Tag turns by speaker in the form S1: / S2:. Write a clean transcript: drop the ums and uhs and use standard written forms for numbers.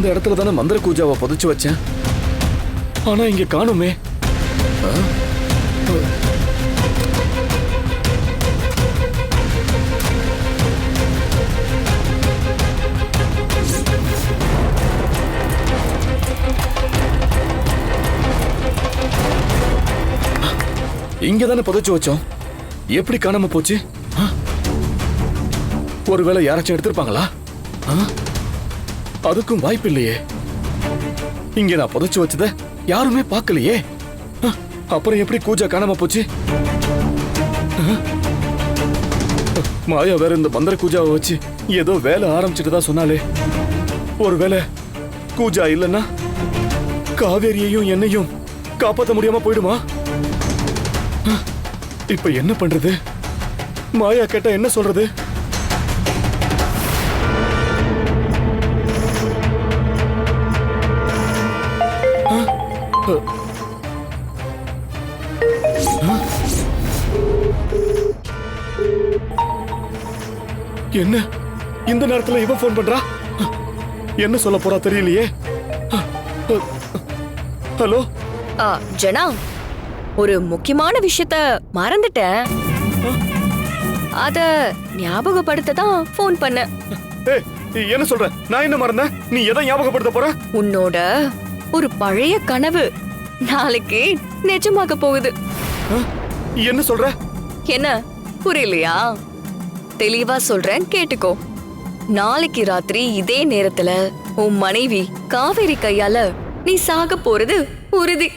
S1: அந்த இடத்துல தானே மந்திர கூஜாவை புதைச்சு வச்சேன். ஆனா இங்க காணுமே. இங்க தானே புதைச்சு வச்சோம். எப்படி காணாம போச்சு? ஒருவேளை யாராச்சும் எடுத்திருப்பாங்களா? அதுக்கும் வாய்ப்பு இல்லையே. இங்க நான் புதைச்சு வச்சத யாருமே பார்க்கலையே. அப்புறம் எப்படி கூஜா காணாம போச்சு? மாயா வேற இந்த மந்திர கூஜாவை வச்சு ஏதோ வேலை ஆரம்பிச்சுட்டு தான் சொன்னாலே. ஒருவேளை கூஜா இல்லைன்னா காவேரியையும் என்னையும் காப்பாற்ற முடியாம போயிடுமா? இப்ப என்ன பண்றது? மாயா கேட்டா என்ன சொல்றது? என்ன இந்த நேரத்துல இவன் போன் பண்றா? என்ன சொல்ல போறா தெரியலையே. ஹலோ
S2: ஜனா, ஒரு முக்கியமான விஷயத்த மறந்துட்டேன். அத ஞாபகப்படுத்த தான் போன் பண்ண.
S1: என்ன சொல்ற? நான் என்ன மறந்தேன்? நீ எதை ஞாபகப்படுத்த போற?
S2: உன்னோட ஒரு பழைய கனவு நாளைக்கு நிஜமாக போகுது.
S1: என்ன சொல்ற?
S2: என்ன புரியலையா? தெளிவா சொல்றேன், கேட்டுக்கோ. நாளைக்கு ராத்திரி இதே நேரத்துல உன் மனைவி காவேரி கையால நீ சாக போறது உறுதி.